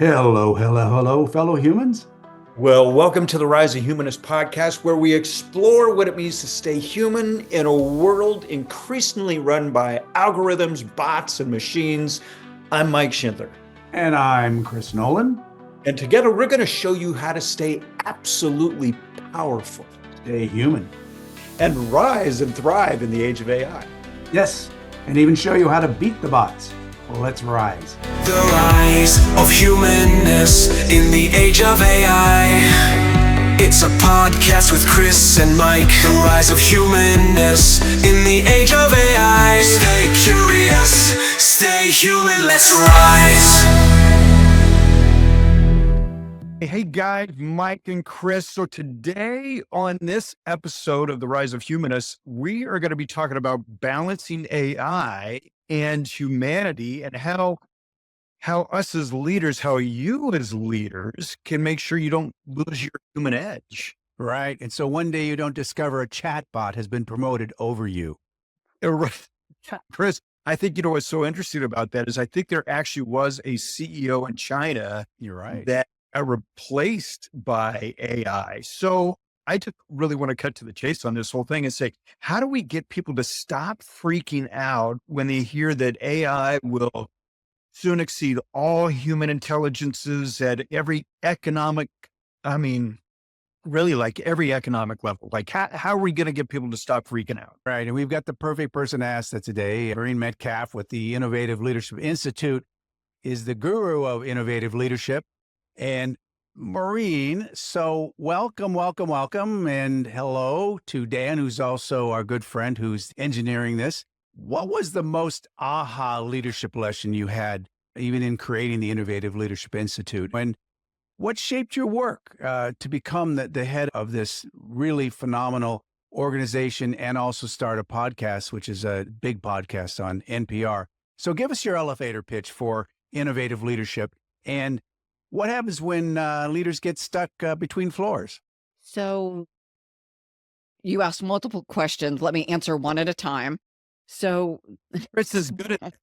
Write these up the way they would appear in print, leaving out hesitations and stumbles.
Hello, hello, hello, fellow humans. Well, welcome to the Rise of Humanness podcast, where we explore what it means to stay human in a world increasingly run by algorithms, bots, and machines. I'm Mike Schindler. And I'm Chris Nolan. And together, we're going to show you how to stay absolutely powerful, Stay human. and rise and thrive in the age of AI. Yes, and even show you how to beat the bots. Well, let's rise. The rise of humanness in the age of AI. It's a podcast with Chris and Mike. The rise of humanness in the age of AI. Stay curious, stay human, let's rise. Hey guys, Mike and Chris. So today on this episode of the Rise of Humanness, we are going to be talking about balancing AI and humanity and how us as leaders, how you as leaders can make sure you don't lose your human edge. Right. And so one day you don't discover a chatbot has been promoted over you. Chris, I think, what's so interesting about that is I think there actually was a CEO in China. You're right. That are replaced by AI. So I really want to cut to the chase on this whole thing and say, how do we get people to stop freaking out when they hear that AI will soon exceed all human intelligences at every economic, really like every economic level? Like how are we going to get people to stop freaking out? Right. And we've got the perfect person to ask that today. Maureen Metcalf with the Innovative Leadership Institute is the guru of innovative leadership. And Maureen, so welcome. And hello to Dan, who's also our good friend who's engineering this. What was the most aha leadership lesson you had, even in creating the Innovative Leadership Institute? And what shaped your work to become the head of this really phenomenal organization and also start a podcast, which is a big podcast on NPR? So give us your elevator pitch for innovative leadership and what happens when leaders get stuck between floors? So you asked multiple questions. Let me answer one at a time. So Chris is good at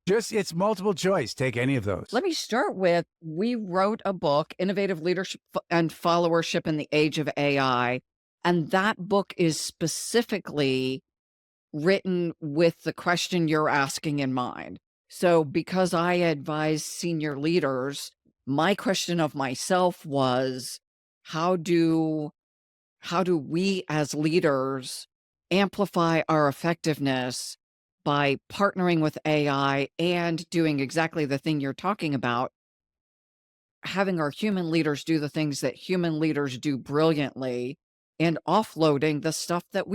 it's multiple choice. Take any of those. let me start with, we wrote a book, Innovative Leadership and Followership in the Age of AI. And that book is specifically written with the question you're asking in mind. So because I advise senior leaders, my question of myself was, how do we as leaders amplify our effectiveness by partnering with AI and doing exactly the thing you're talking about, having our human leaders do the things that human leaders do brilliantly and offloading the stuff that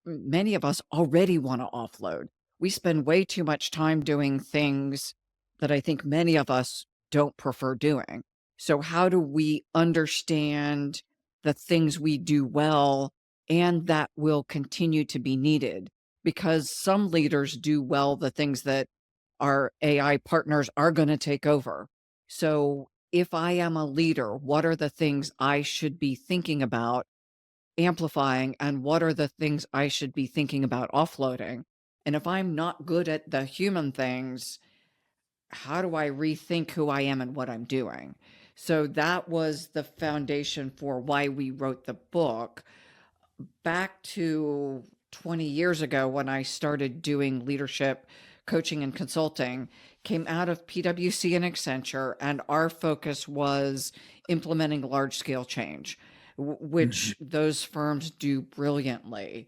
many of us already want to offload. We spend way too much time doing things that I think many of us don't prefer doing. So how do we understand the things we do well and that will continue to be needed? Because some leaders do well the things that our AI partners are going to take over. So if I am a leader, what are the things I should be thinking about amplifying, and what are the things I should be thinking about offloading? And if I'm not good at the human things, how do I rethink who I am and what I'm doing? So that was the foundation for why we wrote the book. Back to 20 years ago, when I started doing leadership coaching and consulting, came out of PwC and Accenture, and our focus was implementing large-scale change, which those firms do brilliantly.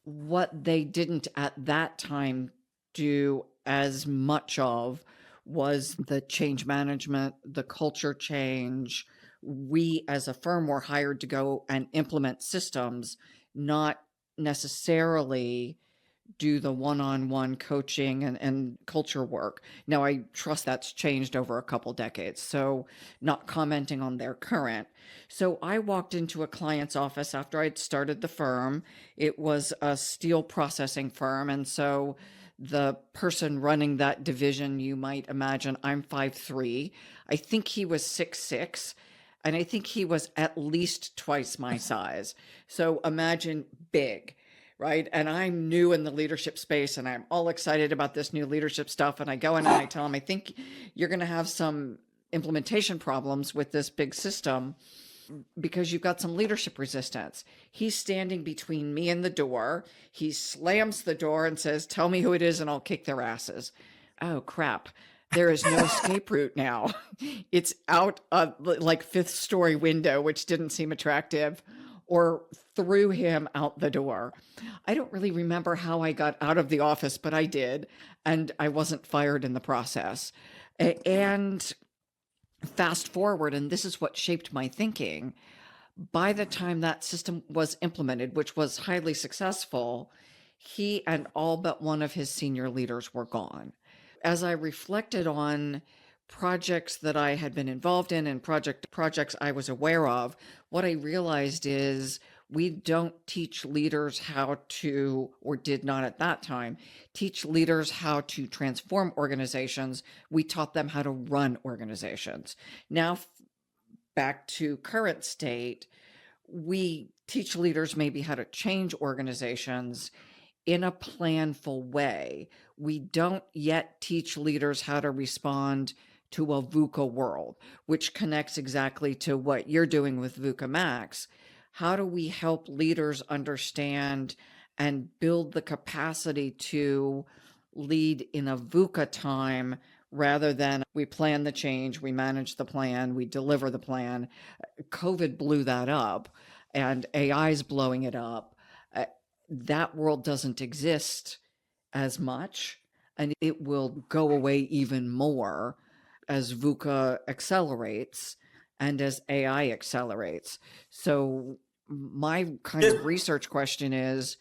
What they didn't at that time do as much of was the change management, the culture change. We as a firm were hired to go and implement systems, not necessarily do the one-on-one coaching and culture work. Now, I trust that's changed over a couple decades, so not commenting on their current. So I walked into a client's office after I'd started the firm. It was a steel processing firm, and so the person running that division, you might imagine, I'm 5'3". I think he was 6'6", and I think he was at least twice my size. So imagine big, right? And I'm new in the leadership space, and I'm all excited about this new leadership stuff. And I go in and I tell him, I think you're going to have some implementation problems with this big system because you've got some leadership resistance. He's standing between me and the door. He slams the door and says, "Tell me who it is and I'll kick their asses." Oh, crap. There is no escape route now. It's out like fifth story window, which didn't seem attractive, or threw him out the door. I don't really remember how I got out of the office, but I did. And I wasn't fired in the process. And fast forward, and this is what shaped my thinking. By the time that system was implemented, which was highly successful, he and all but one of his senior leaders were gone. As I reflected on projects that I had been involved in and projects I was aware of, what I realized is we don't teach leaders how to, or did not at that time, teach leaders how to transform organizations. We taught them how to run organizations. Now, back to current state, we teach leaders maybe how to change organizations in a planful way. We don't yet teach leaders how to respond to a VUCA world, which connects exactly to what you're doing with VUCA Max. How do we help leaders understand and build the capacity to lead in a VUCA time rather than we plan the change, we manage the plan, we deliver the plan? COVID blew that up, and AI is blowing it up. That world doesn't exist as much, and it will go away even more as VUCA accelerates and as AI accelerates. So my kind of research question is,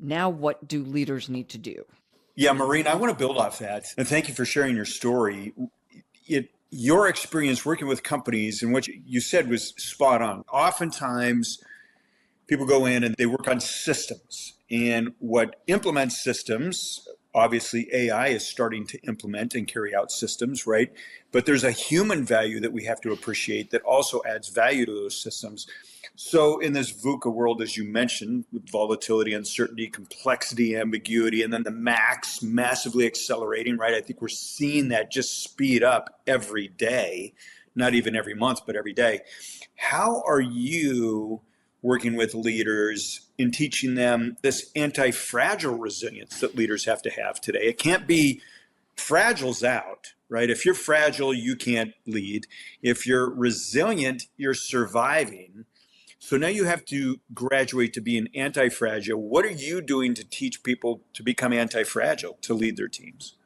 now what do leaders need to do? Yeah, Maureen, I want to build off that. And thank you for sharing your story. Your experience working with companies and what you said was spot on. Oftentimes, people go in and they work on systems. And what implements systems, obviously AI is starting to implement and carry out systems, right? But there's a human value that we have to appreciate that also adds value to those systems. So in this VUCA world, as you mentioned, with volatility, uncertainty, complexity, ambiguity, and then the max massively accelerating, right? I think we're seeing that just speed up every day, not even every month, but every day. How are you working with leaders in teaching them this anti-fragile resilience that leaders have to have today? It can't be fragile's out, right? If you're fragile, you can't lead. If you're resilient, you're surviving. So now you have to graduate to be an anti-fragile. What are you doing to teach people to become anti-fragile, to lead their teams?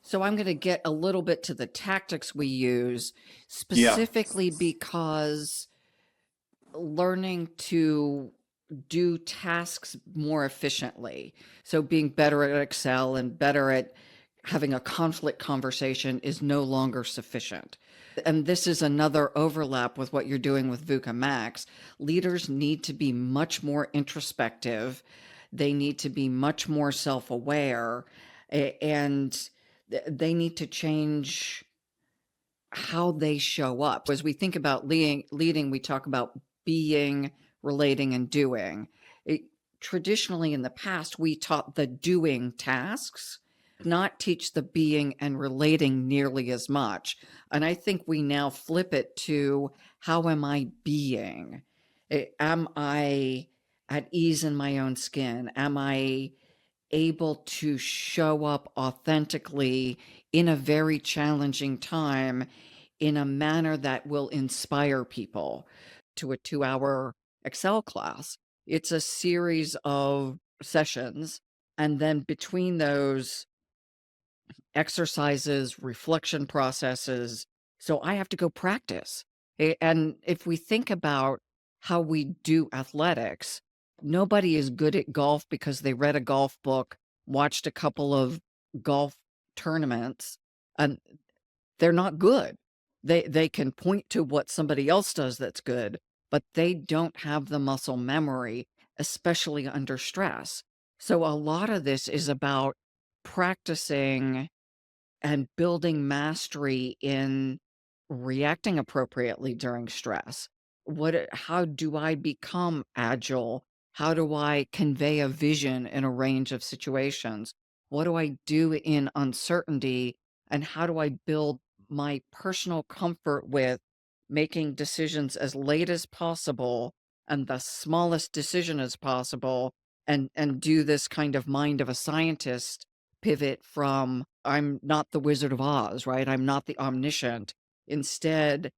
So I'm going to get a little bit to the tactics we use, specifically because learning to do tasks more efficiently. So being better at Excel and better at having a conflict conversation is no longer sufficient. And this is another overlap with what you're doing with VUCA Max. Leaders need to be much more introspective. They need to be much more self-aware, and they need to change how they show up. As we think about leading, we talk about being, relating, and doing. Traditionally in the past, we taught the doing tasks, not teach the being and relating nearly as much. And I think we now flip it to, how am I being? Am I at ease in my own skin? Am I able to show up authentically in a very challenging time in a manner that will inspire people? To a 2-hour Excel class, it's a series of sessions, and then between those exercises, reflection processes, so I have to go practice. And if we think about how we do athletics, nobody is good at golf because they read a golf book, watched a couple of golf tournaments, and they're not good. They can point to what somebody else does that's good, but they don't have the muscle memory, especially under stress. So a lot of this is about practicing and building mastery in reacting appropriately during stress. How do I become agile? How do I convey a vision in a range of situations? What do I do in uncertainty? And how do I build my personal comfort with making decisions as late as possible and the smallest decision as possible, and do this kind of mind of a scientist pivot from I'm not the Wizard of Oz, right? I'm not the omniscient. Instead,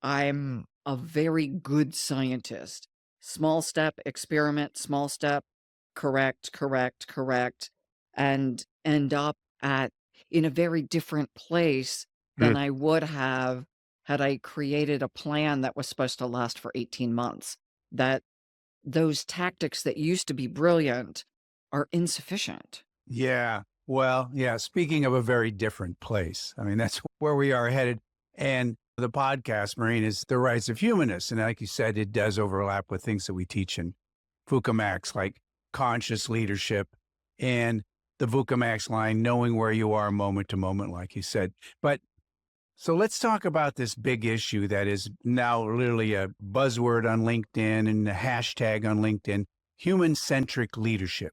I'm a very good scientist. Small step, experiment, small step, correct, correct, correct, and end up at in a very different place than I would have had I created a plan that was supposed to last for 18 months. That those tactics that used to be brilliant are insufficient. Yeah. Well, yeah. Speaking of a very different place, I mean, that's where we are headed. And the podcast, Maureen, is The Rise of Humanness. And like you said, it does overlap with things that we teach in VUCA like conscious leadership and the VUCA line, knowing where you are moment to moment, like you said. But so let's talk about this big issue that is now literally a buzzword on LinkedIn and a hashtag on LinkedIn, human-centric leadership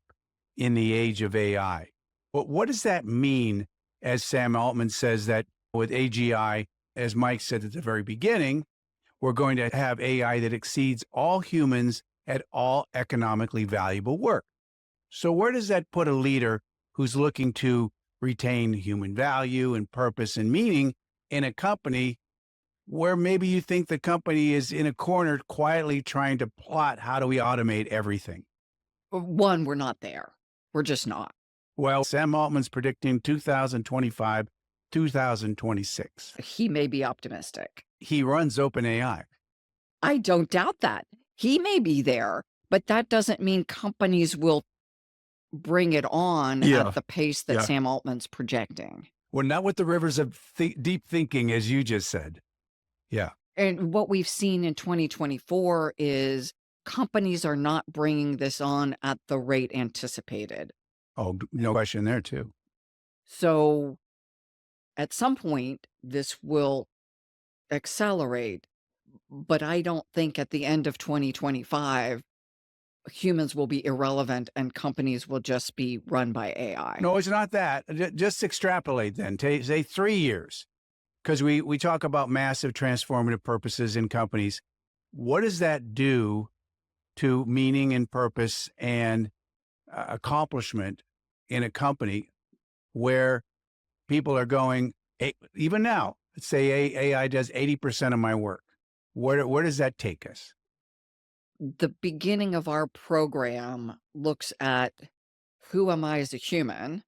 in the age of AI. But what does that mean, as Sam Altman says, that with AGI, as Mike said at the very beginning, we're going to have AI that exceeds all humans at all economically valuable work. So where does that put a leader who's looking to retain human value and purpose and meaning in a company where maybe you think the company is in a corner quietly trying to plot how do we automate everything? One, we're not there. We're just not. Well, Sam Altman's predicting 2025, 2026. He may be optimistic. He runs OpenAI. I don't doubt that. He may be there, but that doesn't mean companies will bring it on at the pace that Sam Altman's projecting. Well, not with the rivers of deep thinking, as you just said. Yeah. And what we've seen in 2024 is companies are not bringing this on at the rate anticipated. Oh, no question there, too. So at some point, this will accelerate, but I don't think at the end of 2025, humans will be irrelevant and companies will just be run by AI. No, it's not that. Just extrapolate then. Say 3 years, because we talk about massive transformative purposes in companies. What does that do to meaning and purpose and accomplishment in a company where people are going, even now, let's say AI does 80% of my work. Where does that take us? The beginning of our program looks at who am I as a human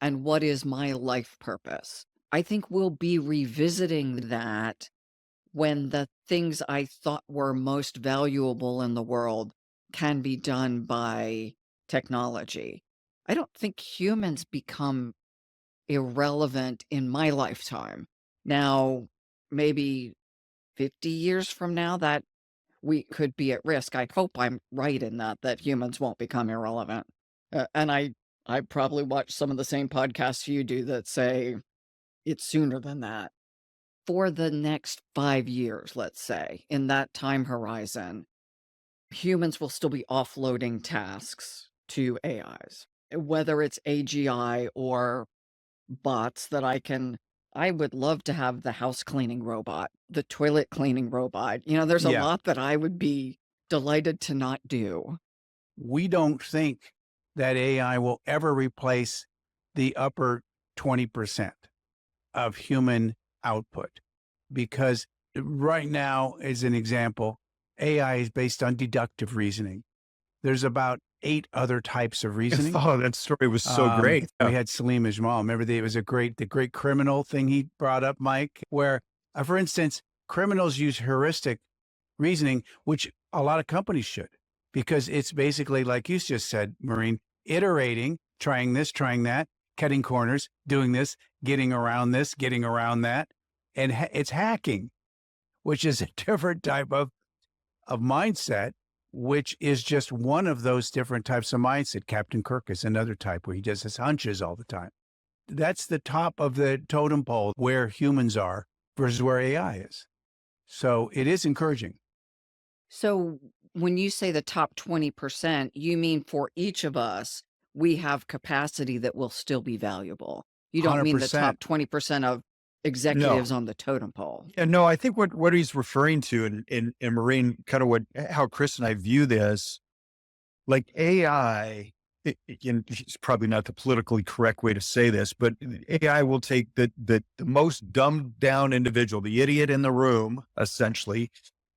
and what is my life purpose. I think we'll be revisiting that when the things I thought were most valuable in the world can be done by technology. I don't think humans become irrelevant in my lifetime. Now, maybe 50 years from now, that we could be at risk. I hope I'm right in that humans won't become irrelevant. And I probably watch some of the same podcasts you do that say it's sooner than that. For the next 5 years, let's say, in that time horizon, humans will still be offloading tasks to AIs, whether it's AGI or bots that I would love to have the house cleaning robot, the toilet cleaning robot. There's a lot that I would be delighted to not do. We don't think that AI will ever replace the upper 20% of human output, because right now, as an example, AI is based on deductive reasoning. There's about 8 other types of reasoning. Oh, that story was so great. We had Salim Ismail. Remember, it was the great criminal thing he brought up, Mike, where, for instance, criminals use heuristic reasoning, which a lot of companies should, because it's basically, like you just said, Maureen, iterating, trying this, trying that, cutting corners, doing this, getting around this, getting around that. And it's hacking, which is a different type of mindset, which is just one of those different types of mindset. Captain Kirk is another type where he just has hunches all the time. That's the top of the totem pole where humans are versus where AI is. So it is encouraging. So when you say the top 20%, you mean for each of us, we have capacity that will still be valuable. You don't mean the 100%. top 20% of executives on the totem pole. Yeah, no, I think what he's referring to in Maureen, kind of how Chris and I view this, like AI, it's probably not the politically correct way to say this, but AI will take the most dumbed down individual, the idiot in the room, essentially,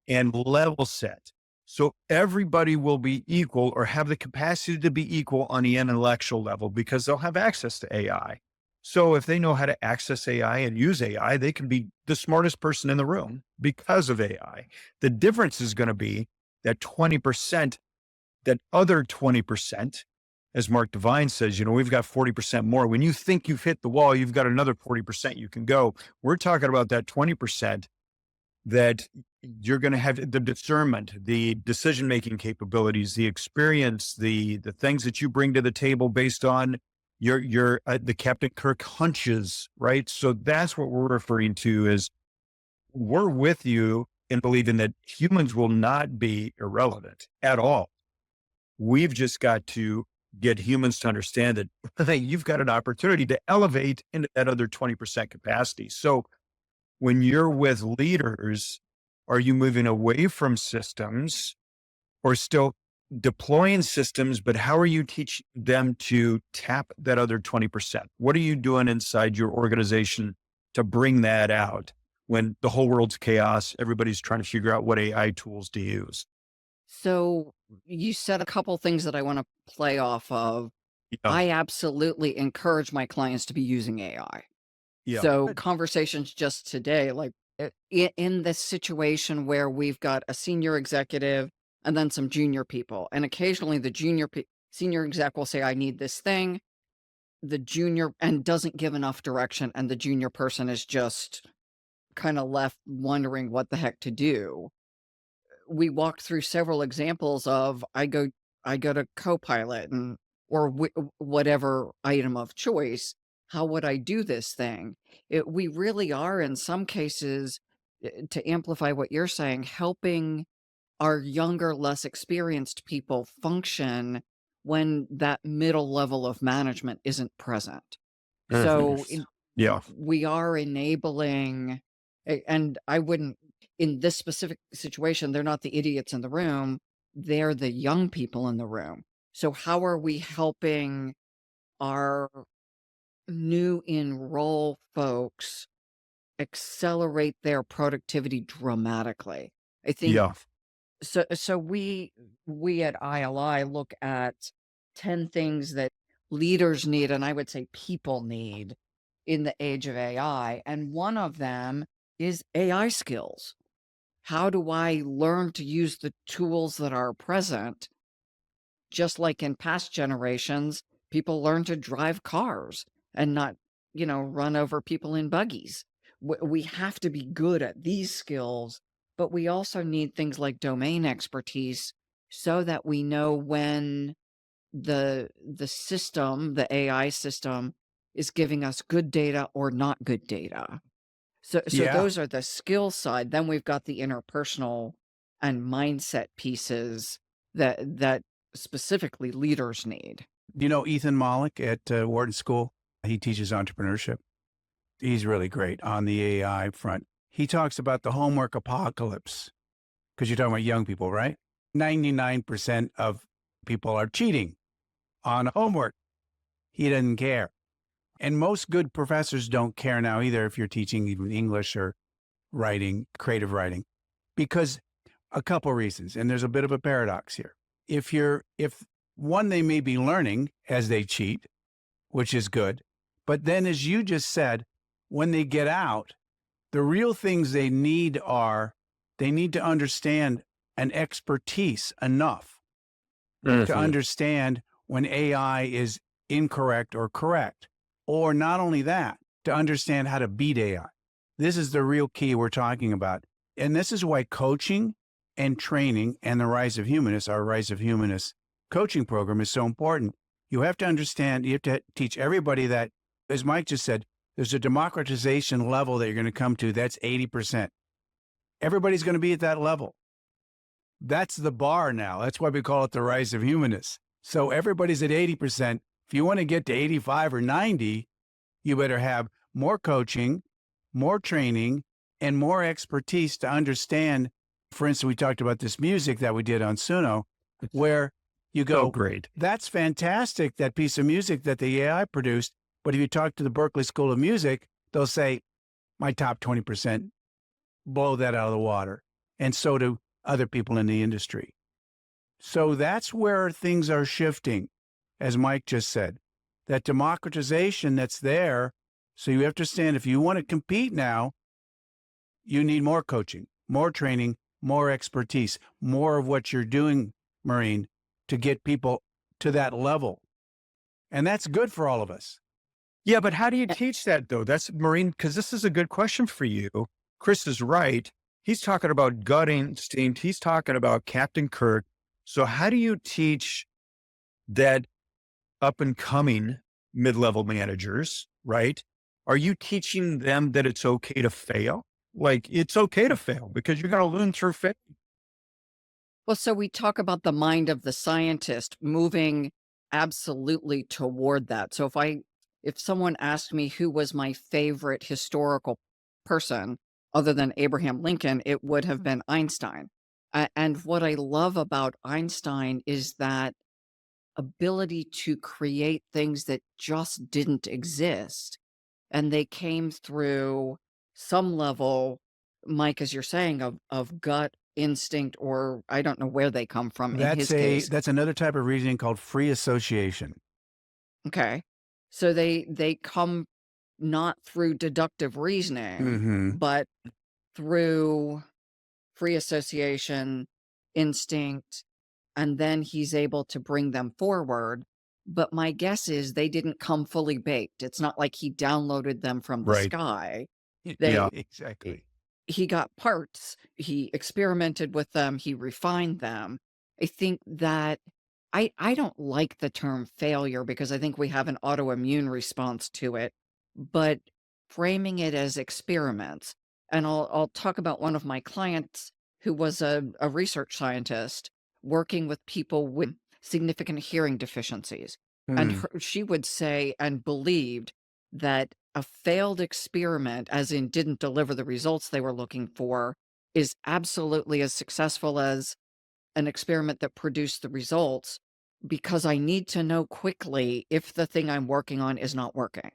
and level set. So everybody will be equal or have the capacity to be equal on the intellectual level because they'll have access to AI. So if they know how to access AI and use AI, they can be the smartest person in the room because of AI. The difference is going to be that 20%, that other 20%, as Mark Devine says, we've got 40% more. When you think you've hit the wall, you've got another 40% you can go. We're talking about that 20% that you're going to have the discernment, the decision-making capabilities, the experience, the things that you bring to the table based on your the Captain Kirk hunches, right? So that's what we're referring to is we're with you in believing that humans will not be irrelevant at all. We've just got to get humans to understand that hey, you've got an opportunity to elevate into that other 20% capacity. So when you're with leaders, are you moving away from systems or still deploying systems, but how are you teaching them to tap that other 20%? What are you doing inside your organization to bring that out when the whole world's chaos? Everybody's trying to figure out what AI tools to use. So you said a couple things that I want to play off of. Yeah. I absolutely encourage my clients to be using AI. Yeah. So conversations just today, like in this situation where we've got a senior executive and then some junior people, and occasionally the senior exec will say, I need this thing. The junior and doesn't give enough direction. And the junior person is just kind of left wondering what the heck to do. We walked through several examples of I go to Copilot or whatever item of choice. How would I do this thing? We really are in some cases, to amplify what you're saying, helping our younger, less experienced people function when that middle level of management isn't present. So Yeah. we are enabling, and I wouldn't, in this specific situation, they're not the idiots in the room, they're the young people in the room. So how are we helping our new enroll folks accelerate their productivity dramatically? I think Yeah. so we at ILI look at 10 things that leaders need, and I would say people need in the age of AI. And one of them is AI skills. How do I learn to use the tools that are present? Just like in past generations, people learn to drive cars and not, run over people in buggies. We have to be good at these skills, but we also need things like domain expertise so that we know when the system, the AI system, is giving us good data or not good data. So Yeah. those are the skill side. Then we've got the interpersonal and mindset pieces that specifically leaders need. Ethan Mollick at Wharton School, he teaches entrepreneurship. He's really great on the AI front. He talks about the homework apocalypse because you're talking about young people, right? 99% of people are cheating on homework. He doesn't care. And most good professors don't care now either if you're teaching even English or writing, creative writing, because a couple reasons. And there's a bit of a paradox here. If one, they may be learning as they cheat, which is good. But then, as you just said, when they get out, the real things they need to understand an expertise enough to understand when AI is incorrect or correct. Or not only that, to understand how to beat AI. This is the real key we're talking about. And this is why coaching and training and the Rise of Humanness, our Rise of Humanness coaching program, is so important. You have to understand, you have to teach everybody that, as Mike just said, there's a democratization level that you're going to come to. That's 80%. Everybody's going to be at that level. That's the bar now. That's why we call it the Rise of Humanness. So everybody's at 80%. If you want to get to 85 or 90, you better have more coaching, more training, and more expertise to understand. For instance, we talked about this music that we did on Suno, where you So go, great. that's fantastic, that piece of music that the AI produced. But if you talk to the Berklee School of Music, they'll say, my top 20% blow that out of the water. And so do other people in the industry. So that's where things are shifting, as Mike just said. That democratization that's there. So you have to understand, if you want to compete now, you need more coaching, more training, more expertise, more of what you're doing, Maureen, to get people to that level. And that's good for all of us. Yeah, but how do you teach that though? That's Maureen, because this is a good question for you. Chris is right. He's talking about gut instinct. He's talking about Captain Kirk. So how do you teach that up and coming mid-level managers, right? Are you teaching them that it's okay to fail? Like it's okay to fail because you're going to learn through fail. Well, so we talk about the mind of the scientist moving absolutely toward that. So if someone asked me who was my favorite historical person other than Abraham Lincoln, it would have been Einstein. And what I love about Einstein is that ability to create things that just didn't exist. And they came through some level, Mike, as you're saying, of gut instinct, or I don't know where they come from in his case. That's another type of reasoning called free association. Okay. So they come not through deductive reasoning, but through free association, instinct, and then he's able to bring them forward. But my guess is they didn't come fully baked. It's not like he downloaded them from the Right. sky. Yeah. Exactly. He got parts, he experimented with them, he refined them. I think that I don't like the term failure because I think we have an autoimmune response to it, but framing it as experiments. And I'll talk about one of my clients who was a research scientist working with people with significant hearing deficiencies. And she would say and believed that a failed experiment, as in didn't deliver the results they were looking for, is absolutely as successful as an experiment that produced the results, because I need to know quickly if the thing I'm working on is not working.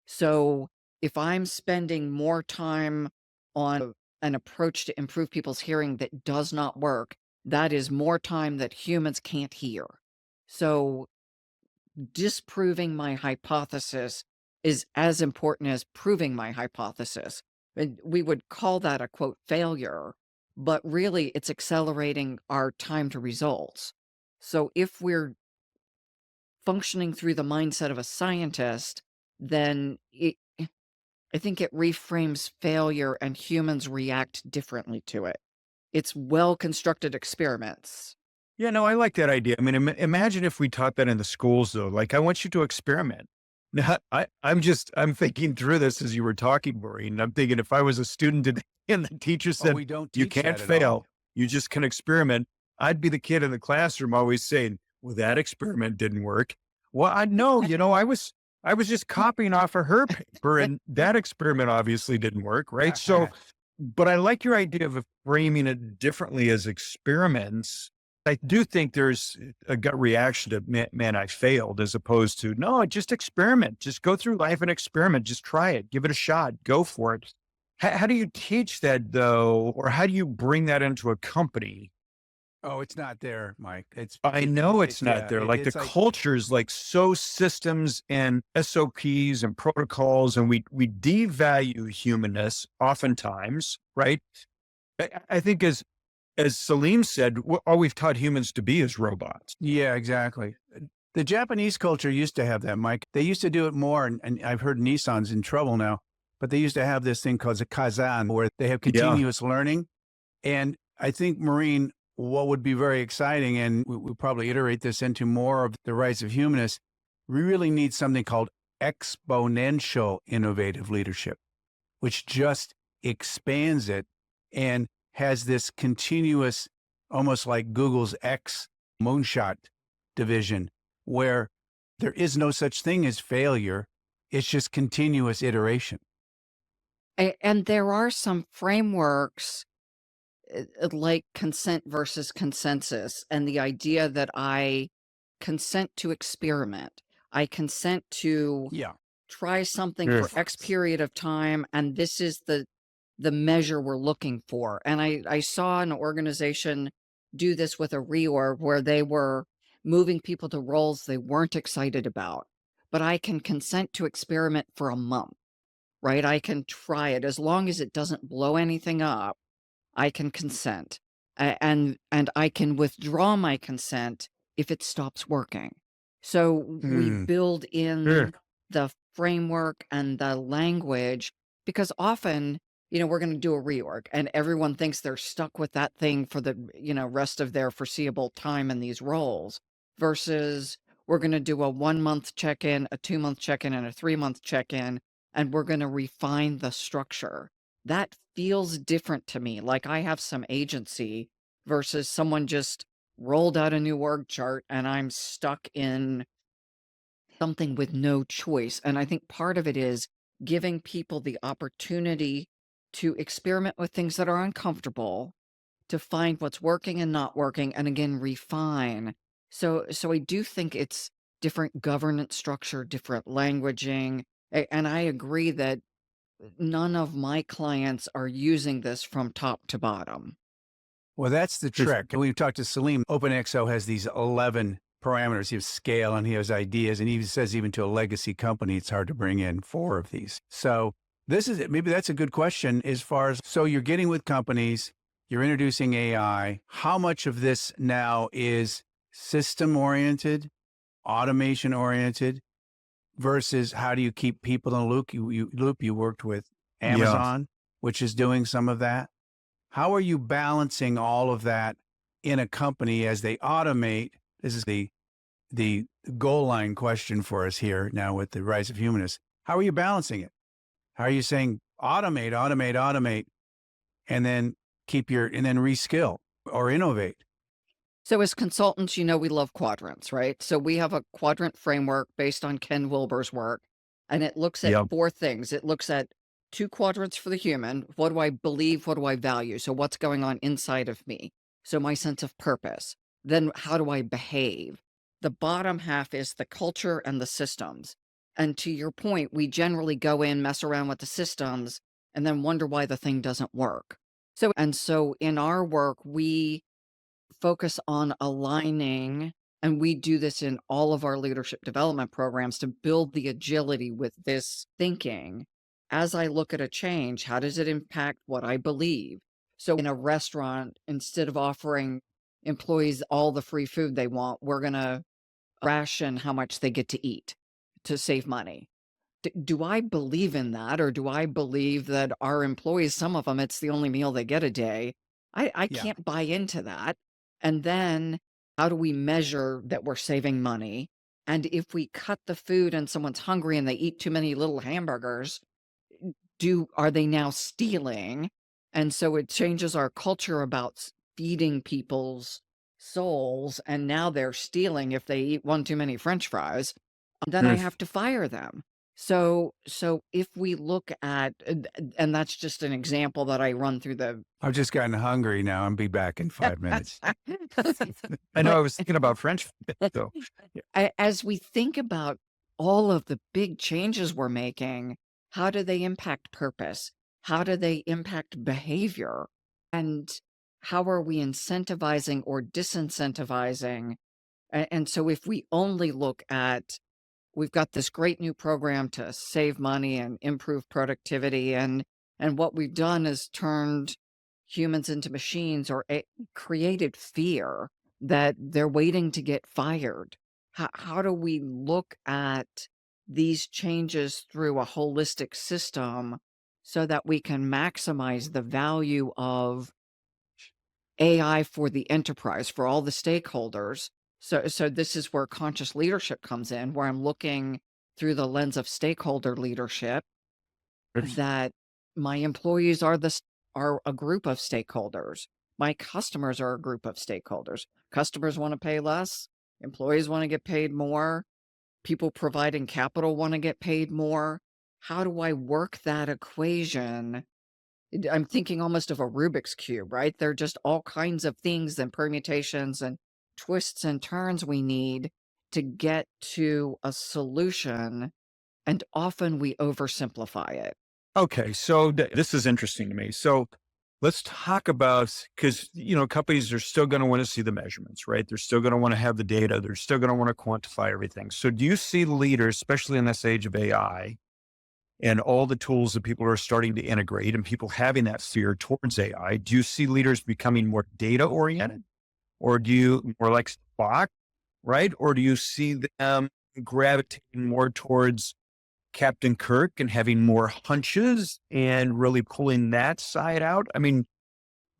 So if I'm spending more time on an approach to improve people's hearing that does not work, that is more time that humans can't hear. So disproving my hypothesis is as important as proving my hypothesis. And we would call that a quote failure, but really it's accelerating our time to results. So if we're functioning through the mindset of a scientist, then I think it reframes failure and humans react differently to it. It's well-constructed experiments. Yeah, no, I like that idea. I mean, imagine if we taught that in the schools though. Like I want you to experiment. Now, I'm thinking through this as you were talking, Maureen. I'm thinking if I was a student today and the teacher said, we don't you teach can't that at fail, all. you just can experiment. I'd be the kid in the classroom always saying, well, that experiment didn't work. Well, I know, I was just copying off of her paper and that experiment obviously didn't work. Right. So, but I like your idea of framing it differently as experiments. I do think there's a gut reaction to, man, I failed, as opposed to, no, just experiment. Just go through life and experiment. Just try it. Give it a shot. Go for it. How do you teach that, though? Or how do you bring that into a company? Oh, it's not there, Mike. I know it's not there. Like the culture is like so systems and SOPs and protocols, and we devalue humanness oftentimes, right? I think as Salim said, all we've taught humans to be is robots. Yeah, exactly. The Japanese culture used to have that, Mike. They used to do it more, and I've heard Nissan's in trouble now, but they used to have this thing called a kaizen, where they have continuous learning. And I think, Maureen, what would be very exciting, and we'll probably iterate this into more of the Rise of Humanness, we really need something called exponential innovative leadership, which just expands it and has this continuous, almost like Google's X moonshot division, where there is no such thing as failure. It's just continuous iteration. And there are some frameworks like consent versus consensus, and the idea that I consent to experiment. I consent to Yeah. try something for Yes. X period of time, and this is the measure we're looking for. And I saw an organization do this with a reorg where they were moving people to roles they weren't excited about. But I can consent to experiment for a month, right? I can try it as long as it doesn't blow anything up. I can consent. And I can withdraw my consent if it stops working. So we Hmm. build Sure. in the framework and the language because often, we're going to do a reorg and everyone thinks they're stuck with that thing for the, rest of their foreseeable time in these roles versus we're going to do a 1 month check-in, a 2 month check-in, and a 3 month check-in, and we're going to refine the structure. That feels different to me. Like I have some agency versus someone just rolled out a new org chart and I'm stuck in something with no choice. And I think part of it is giving people the opportunity to experiment with things that are uncomfortable, to find what's working and not working, and again, refine. So I do think it's different governance structure, different languaging. And I agree that none of my clients are using this from top to bottom. Well, that's the Yes. trick. We've talked to Salim. OpenXO has these 11 parameters. He has scale and he has ideas. And he says even to a legacy company, it's hard to bring in 4 of these. So this is it. Maybe that's a good question as far as, so you're getting with companies, you're introducing AI. How much of this now is system oriented, automation oriented versus how do you keep people in the loop? You worked with Yeah. Amazon, which is doing some of that. How are you balancing all of that in a company as they automate? This is the goal line question for us here now with the Rise of Humanness. How are you balancing it? How are you saying automate, automate, automate, and then and then reskill or innovate? So as consultants, we love quadrants, right? So we have a quadrant framework based on Ken Wilber's work, and it looks at Yep. 4 things. It looks at 2 quadrants for the human. What do I believe? What do I value? So what's going on inside of me? So my sense of purpose. Then how do I behave? The bottom half is the culture and the systems. And to your point, we generally go in, mess around with the systems, and then wonder why the thing doesn't work. So in our work, we focus on aligning, and we do this in all of our leadership development programs to build the agility with this thinking. As I look at a change, how does it impact what I believe? So in a restaurant, instead of offering employees all the free food they want, we're going to ration how much they get to eat to save money. Do I believe in that, or do I believe that our employees, some of them, it's the only meal they get a day? I Yeah. can't buy into that. And then how do we measure that we're saving money? And if we cut the food and someone's hungry and they eat too many little hamburgers, are they now stealing? And so it changes our culture about feeding people's souls. And now they're stealing if they eat one too many French fries. Then I Yes. have to fire them. So if we look at, and that's just an example that I run through the. I've just gotten hungry now and be back in 5 minutes. I know. I was thinking about French. So As we think about all of the big changes we're making, how do they impact purpose? How do they impact behavior? And how are we incentivizing or disincentivizing? And so if we only look at, we've got this great new program to save money and improve productivity, and what we've done is turned humans into machines, or created fear that they're waiting to get fired. How do we look at these changes through a holistic system so that we can maximize the value of AI for the enterprise, for all the stakeholders? So this is where conscious leadership comes in, where I'm looking through the lens of stakeholder leadership, that my employees are a group of stakeholders. My customers are a group of stakeholders. Customers want to pay less. Employees want to get paid more. People providing capital want to get paid more. how do I work that equation? I'm thinking almost of a Rubik's Cube, right? There are just all kinds of things and permutations and twists and turns we need to get to a solution. And often we oversimplify it. Okay, so this is interesting to me. So let's talk about, because, companies are still going to want to see the measurements, right? They're still going to want to have the data. They're still going to want to quantify everything. So do you see leaders, especially in this age of AI and all the tools that people are starting to integrate and people having that fear towards AI, do you see leaders becoming more data oriented, or do you more like Spock, right? Or do you see them gravitating more towards Captain Kirk and having more hunches and really pulling that side out? I mean,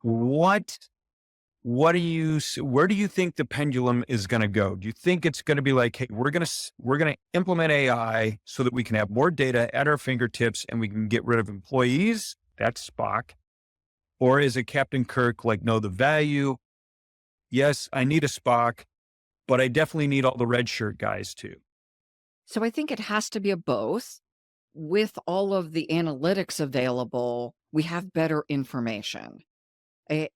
where do you think the pendulum is going to go? Do you think it's going to be like, hey, we're going to implement AI so that we can have more data at our fingertips and we can get rid of employees? That's Spock. Or is it Captain Kirk, like, no, the value? Yes, I need a Spock, but I definitely need all the red shirt guys too. So I think it has to be a both. With all of the analytics available, we have better information.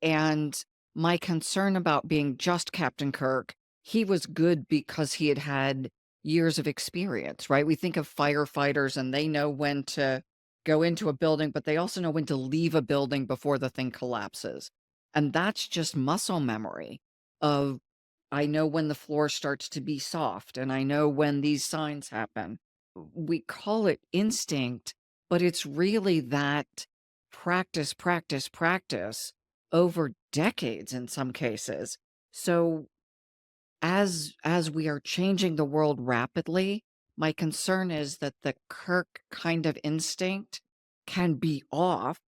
And my concern about being just Captain Kirk, he was good because he had had years of experience, right? We think of firefighters and they know when to go into a building, but they also know when to leave a building before the thing collapses. And that's just muscle memory of, I know when the floor starts to be soft and I know when these signs happen. We call it instinct, but it's really that practice, practice, practice over decades in some cases. So as we are changing the world rapidly, my concern is that the Kirk kind of instinct can be off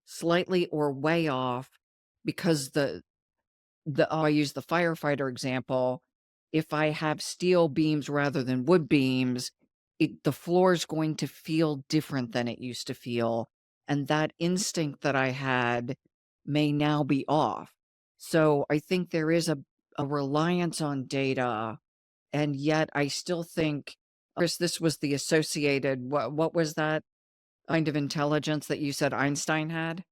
slightly or way off because I use the firefighter example. If I have steel beams rather than wood beams, the floor is going to feel different than it used to feel. And that instinct that I had may now be off. So I think there is a reliance on data. And yet I still think, Chris, this was the associated, what was that kind of intelligence that you said Einstein had?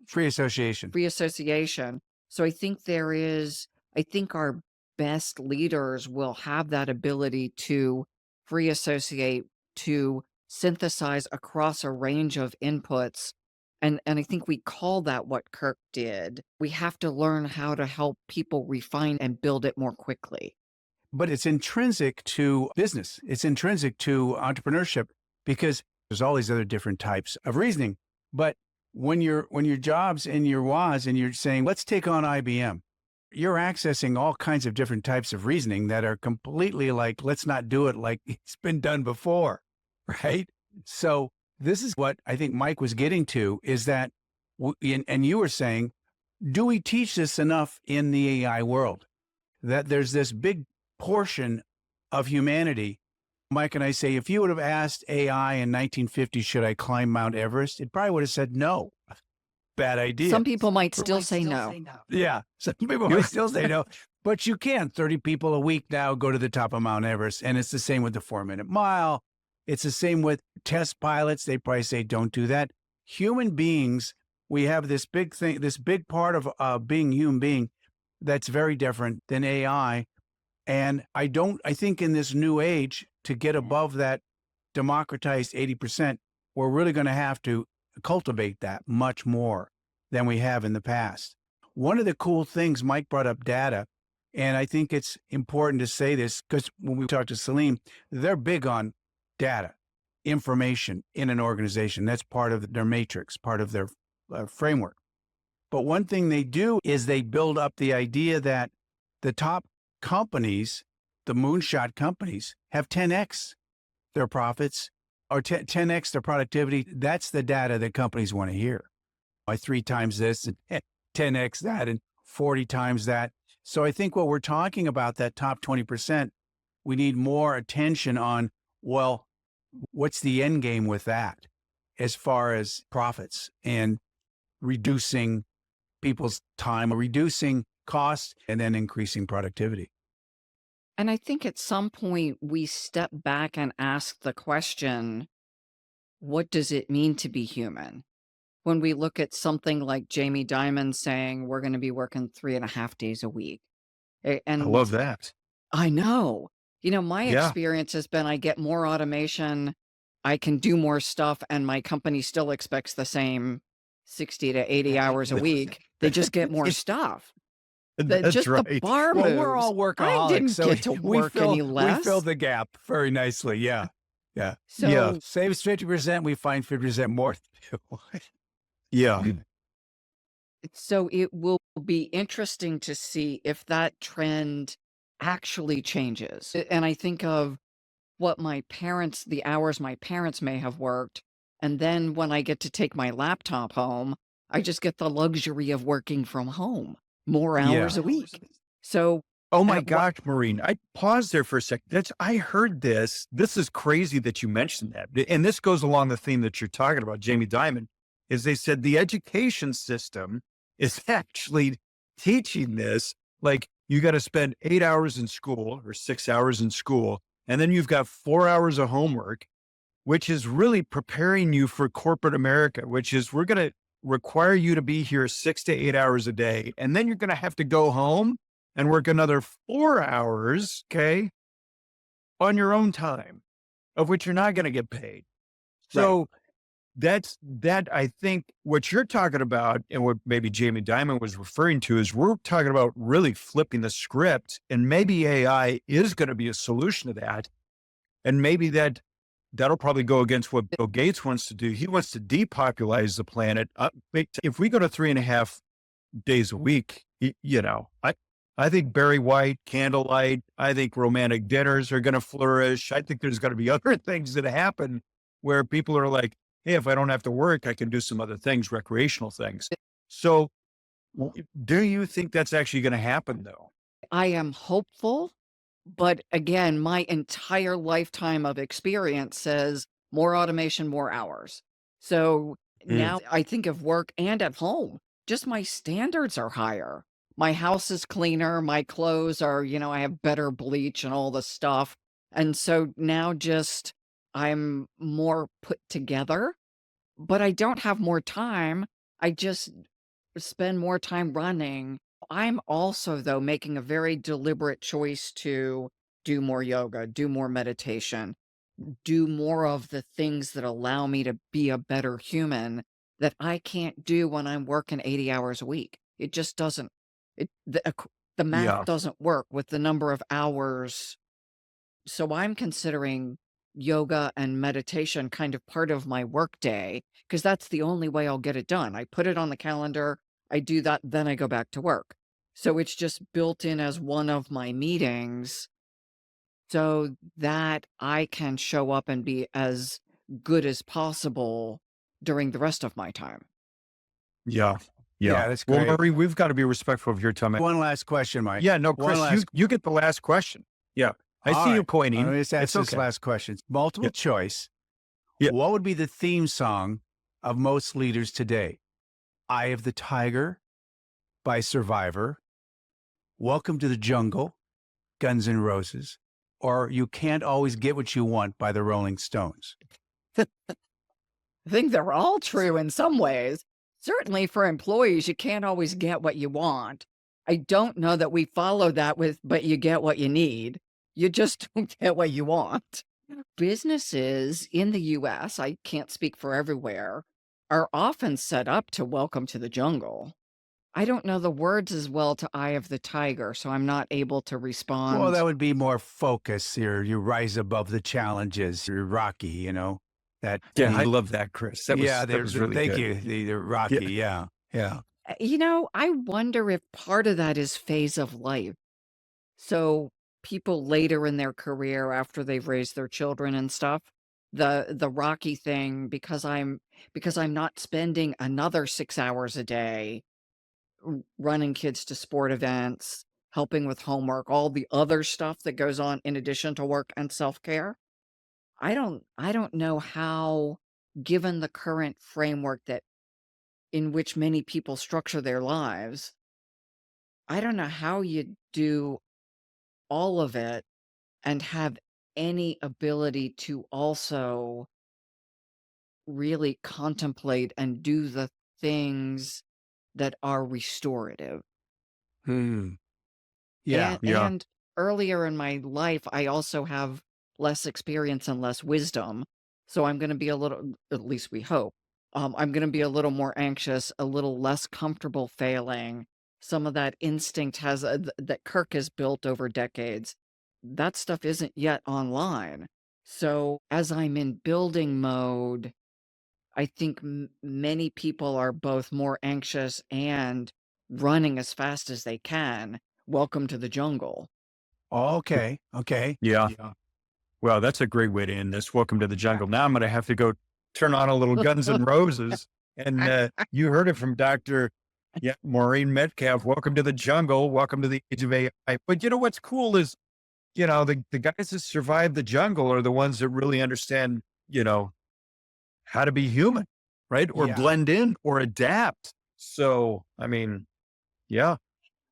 Free association. Free association. So I think I think our best leaders will have that ability to free associate, to synthesize across a range of inputs. And I think we call that what Kirk did. We have to learn how to help people refine and build it more quickly. But it's intrinsic to business. It's intrinsic to entrepreneurship because there's all these other different types of reasoning. But when your job's in your WAS and you're saying, let's take on IBM, you're accessing all kinds of different types of reasoning that are completely like, let's not do it like it's been done before, right? So this is what I think Mike was getting to, is that, and you were saying, do we teach this enough in the AI world? That there's this big portion of humanity. Mike and I say, if you would have asked AI in 1950, should I climb Mount Everest? It probably would have said no. Bad idea. Some people might still say no. Yeah, some people might still say no. But you can. 30 people a week now go to the top of Mount Everest. And it's the same with the 4-minute mile. It's the same with test pilots. They probably say, don't do that. Human beings, we have this big thing, this big part of being human being that's very different than AI. And I think in this new age, to get above that democratized 80%, we're really going to have to cultivate that much more than we have in the past. One of the cool things, Mike brought up data, and I think it's important to say this because when we talk to Salim, they're big on data, information in an organization. That's part of their matrix, part of their framework. But one thing they do is they build up the idea that the top companies, the moonshot companies, have 10x their profits or 10x their productivity. That's the data that companies want to hear. By 3 times this and 10x that and 40 times that. So I think what we're talking about, that top 20%, we need more attention on, well, what's the end game with that as far as profits and reducing people's time, reducing costs, and then increasing productivity. And I think at some point we step back and ask the question, what does it mean to be human? When we look at something like Jamie Dimon saying we're going to be working 3.5 days a week. I And love that. I know, my Yeah. experience has been I get more automation, I can do more stuff, and my company still expects the same 60 to 80 hours a week. They just get more stuff. That's Just the right. bar Well, we're moves. all I workaholics, didn't so get to work any we fill less. the gap very nicely. Yeah. Yeah. Yeah. So Saves 50%, we find 50% more. Yeah. So it will be interesting to see if that trend actually changes. And I think of the hours my parents may have worked. And then when I get to take my laptop home, I just get the luxury of working from home more hours Yeah. a week. So Oh my at what, gosh, Maureen, I paused there for a second. I heard this. This is crazy that you mentioned that. And this goes along the theme that you're talking about, Jamie Dimon, is they said the education system is actually teaching this. Like you got to spend 8 hours in school or 6 hours in school, and then you've got 4 hours of homework, which is really preparing you for corporate America, which is we're going to require you to be here 6 to 8 hours a day. And then you're going to have to go home and work another 4 hours, okay, on your own time, of which you're not going to get paid. So that I think what you're talking about and what maybe Jamie Dimon was referring to is we're talking about really flipping the script, and maybe AI is going to be a solution to that. And maybe that'll probably go against what Bill Gates wants to do. He wants to depopulate the planet. If we go to 3.5 days a week, I think Barry White, candlelight, I think romantic dinners are going to flourish. I think there's going to be other things that happen where people are like, hey, if I don't have to work, I can do some other things, recreational things. So do you think that's actually going to happen though? I am hopeful, but again, my entire lifetime of experience says more automation, more hours. So now I think of work and at home, just my standards are higher. My house is cleaner, my clothes are, I have better bleach and all the stuff. And so now just I'm more put together, but I don't have more time. I just spend more time running. I'm also, though, making a very deliberate choice to do more yoga, do more meditation, do more of the things that allow me to be a better human that I can't do when I'm working 80 hours a week. It just doesn't, the math Yeah. doesn't work with the number of hours. So I'm considering yoga and meditation kind of part of my work day because that's the only way I'll get it done. I put it on the calendar, I do that, then I go back to work. So it's just built in as one of my meetings so that I can show up and be as good as possible during the rest of my time. Yeah. Yeah, that's Well, great. Maureen, we've got to be respectful of your time. One last question, Mike. Yeah, no, One Chris, last. you get the last question. Yeah. I All see you right. pointing. Let me just ask It's this okay. last question. Multiple Yeah. choice. Yeah. What would be the theme song of most leaders today? Eye of the Tiger by Survivor, Welcome to the Jungle, Guns N' Roses, or You Can't Always Get What You Want by the Rolling Stones? I think they're all true in some ways. Certainly for employees, you can't always get what you want. I don't know that we follow that with, but you get what you need. You just don't get what you want. Businesses in the US, I can't speak for everywhere, are often set up to welcome to the jungle. I don't know the words as well to Eye of the Tiger, so I'm not able to Well, respond. that would be more focus. You rise above the challenges. You're Rocky, that. Yeah, I love that, Chris. That was really thank good. you. They're Rocky. Yeah. Yeah. I wonder if part of that is phase of life. So people later in their career after they've raised their children and stuff, the Rocky thing, because I'm not spending another 6 hours a day running kids to sport events, helping with homework, all the other stuff that goes on in addition to work and self-care. I don't know how, given the current framework that in which many people structure their lives, I don't know how you do all of it and have any ability to also really contemplate and do the things that are restorative. Yeah. And earlier in my life, I also have less experience and less wisdom. So I'm going to be a little, at least we hope, I'm going to be a little more anxious, a little less comfortable failing. Some of that instinct that Kirk has built over decades. That stuff isn't yet online. So as I'm in building mode, I think many people are both more anxious and running as fast as they can. Welcome to the jungle. Okay. Yeah. Well, that's a great way to end this. Welcome to the jungle. Now I'm going to have to go turn on a little Guns N' Roses. And you heard it from Dr. Maureen Metcalf. Welcome to the jungle. Welcome to the age of AI. But you know what's cool is, the guys that survive the jungle are the ones that really understand, how to be human, right? Or blend in or adapt. So, I mean, yeah.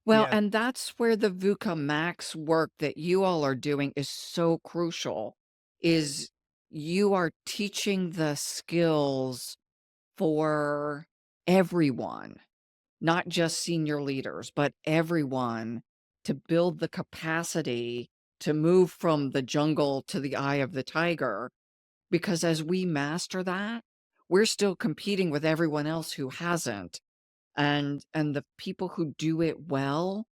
Well, and that's where the VUCA Max work that you all are doing is so crucial, is you are teaching the skills for everyone, not just senior leaders, but everyone, to build the capacity to move from the jungle to the eye of the tiger. Because as we master that, we're still competing with everyone else who hasn't. And the people who do it well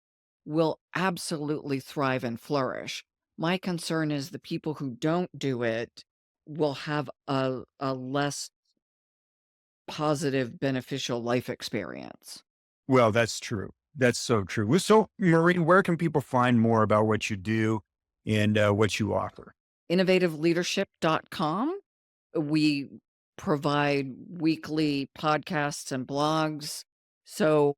will absolutely thrive and flourish. My concern is the people who don't do it will have a less positive, beneficial life experience. Well, that's true. That's so true. So, Maureen, where can people find more about what you do and what you offer? InnovativeLeadership.com. We provide weekly podcasts and blogs. So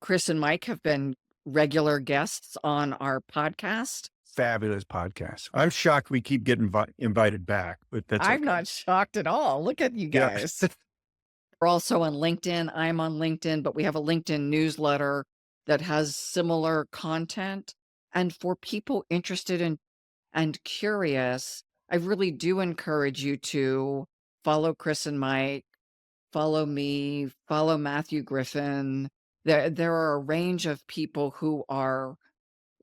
Chris and Mike have been regular guests on our podcast. Fabulous podcast. I'm shocked we keep getting invited back, but that's I'm okay. not shocked at all. Look at you guys. We're also on LinkedIn. I'm on LinkedIn, but we have a LinkedIn newsletter that has similar content. And for people interested in and curious, I really do encourage you to follow Chris and Mike, follow me, follow Matthew Griffin. There are a range of people who are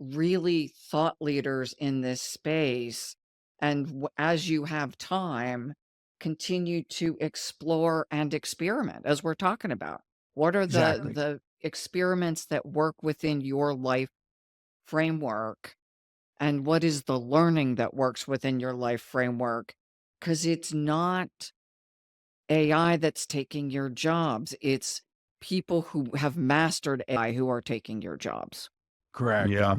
really thought leaders in this space. And as you have time, continue to explore and experiment, as we're talking about. What are the experiments that work within your life framework? And what is the learning that works within your life framework? Because it's not AI that's taking your jobs. It's people who have mastered AI who are taking your jobs. Correct. Yeah.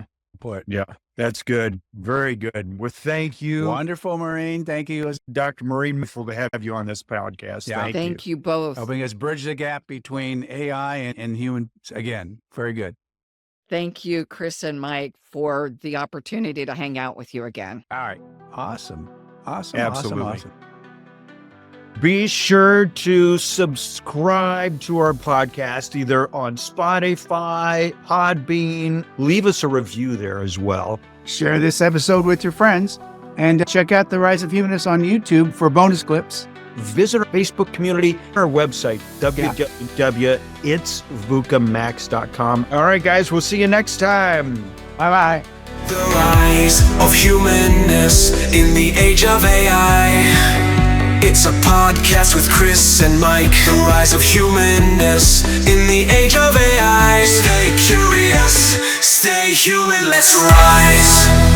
Yeah. That's good. Very good. Well, thank you. Wonderful, Maureen. Thank you. Dr. Maureen, wonderful to have you on this podcast. Yeah. Thank you both. Helping us bridge the gap between AI and humans. Again, very good. Thank you, Chris and Mike, for the opportunity to hang out with you again. All right. Awesome. Absolutely. Awesome. Be sure to subscribe to our podcast, either on Spotify, Podbean. Leave us a review there as well. Share this episode with your friends and check out the Rise of Humanness on YouTube for bonus clips. Visit our Facebook community, our website, www.itsvucamax.com. All right, guys, we'll see you next time. Bye-bye. The rise of humanness in the age of AI. It's a podcast with Chris and Mike. The rise of humanness in the age of AI. Stay curious, stay human, let's rise.